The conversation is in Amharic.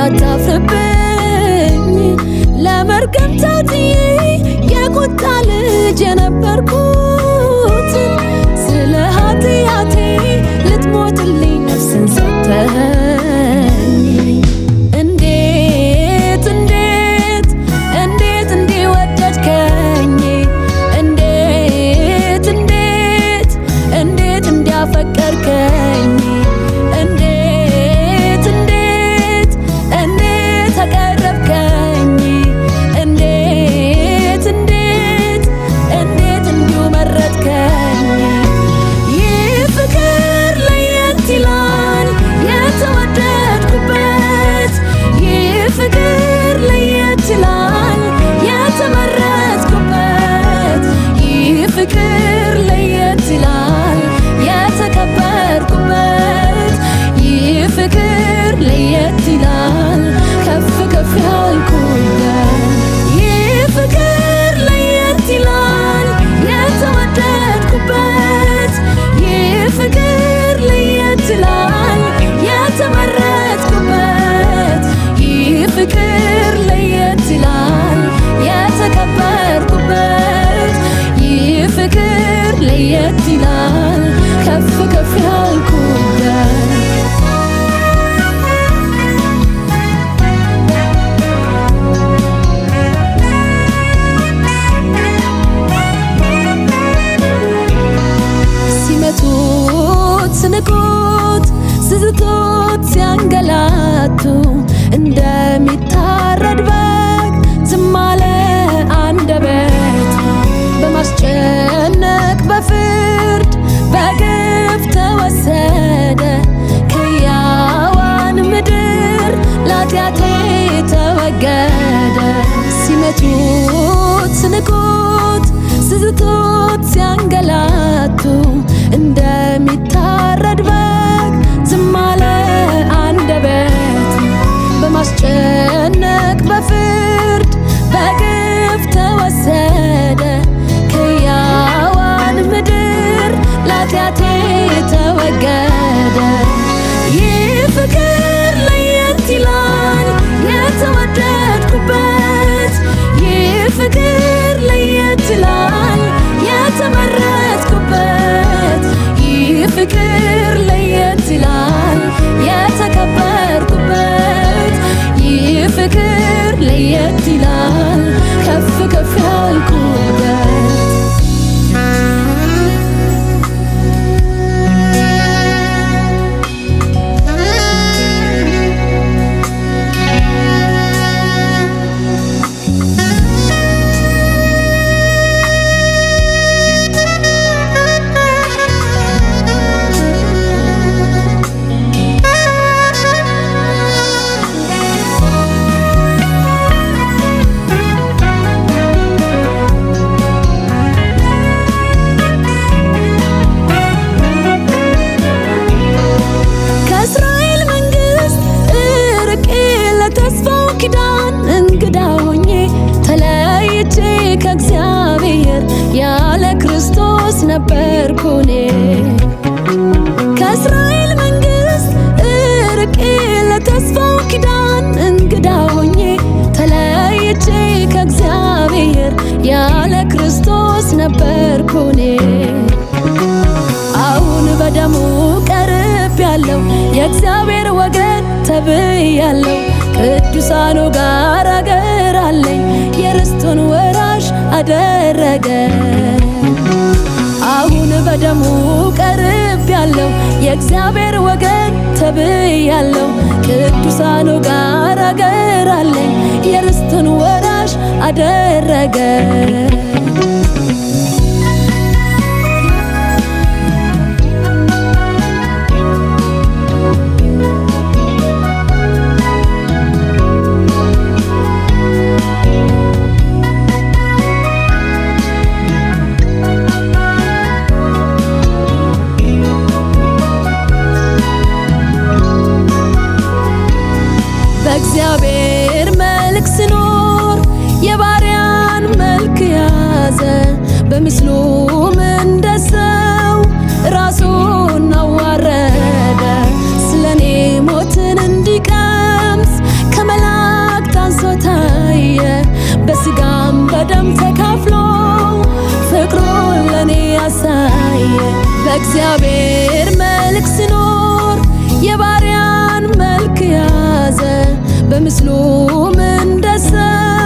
እንዳታፍርብኝ ለመርገም ታጥዬ የቁጣ ልጅ የነበርኩት ስለ ኃጢአቴ ልትሞትልኝ ነፍስን ሰጥተኸኝ እንዴት እንዴት እንዴት እንዲወደድከኝ እንዴት እንዴት እንዴት እንዲያፈቀርከኝ እንዴት እንዴት እንዴት ተቀረብከኝ እንዴት እንዴት እንዴት እንዲሁ መረጥከኝ ይህ ፍቅር ለየት ይላል የተወደድኩበት ይህ ፍቅር ለየት ይላል የተመረጥኩበት ይህ ፍቅር ለየት ይላል የተከበርኩበት ይህ ፍቅር ለየት ይላል ከፍ ከፍ ያልኩበት ይህ ፍቅር ለየት ይላል የተወደድኩበት ይህ ፍቅር ለየት ይላል የተመረጥኩበት ይህ ፍቅር ለየት ይላል የተከበርኩበት ይህ ፍቅር ለየት ይላል ከፍ ከፍ ያልኩበት ሲመቱት ስንቁት ስዝቱት ሲያንገላቱ እንደሚታረድ በግ ዝም አለ አንደበቱ በማስጨነቅ በፍርድ በግፍ ተወሰደ ከሕያዋን ምድር ለኃጢአቴ ተወገደ ሲመቱት ስንቁት ስዝቱት ሲያንገላቱ እንደሚታረድ በግ ዝም አለ አንደበቱ በማስጨነቅ በፍርድ በግፍ ተወሰደ ከሕያዋን ምድር ለኃጢአቴ ተወገደ ይህ ፍቅር ለየት ይላል የተወደድኩበት ይህ ፍቅር ለየት ይላል የተመረጥኩበት ይህ ፍቅር ለየት ይላል የተከበርኩበት ይህ ፍቅር ለየት ይላል ከፍ ከፍ ያልኩበት ኪዳን እንግዳ ሆኜ ተለይቼ ከእግዚአብሔር ያለ ክርስቶስ ነበርኩ እኔ ከእስራኤል መንግሥት እርቄ ለተስፋው ኪዳን እንግዳ ሆኜ ተለይቼ ከእግዚአብሔር ያለ ክርስቶስ ነበርኩ እኔ አሁን በደሙ ቀርቤያለሁ የእግዚአብሔር ወገን ተብያለሁ ቅዱሳኑ ጋር አገር አለኝ የርስቱን ወራሽ አደረገ አሁን በደሙ ቀርቤያለሁ የእግዚአብሔር ወገን ተብያለሁ ቅዱሳኑ ጋር አገር አለኝ የርስቱን ወራሽ አደረገ በእግዚአብሔር መልክ ስኖር የባሪያን መልክ ያዘ በምስሉም እንደ ሰው ራሱን አዋረደ ስለኔ ሞትን እንዲቀምስ አሳየ። በእግዚአብሔር መልክ ሲኖር የባሪያን መልክ ያዘ። በምስሉም እንደ ሰው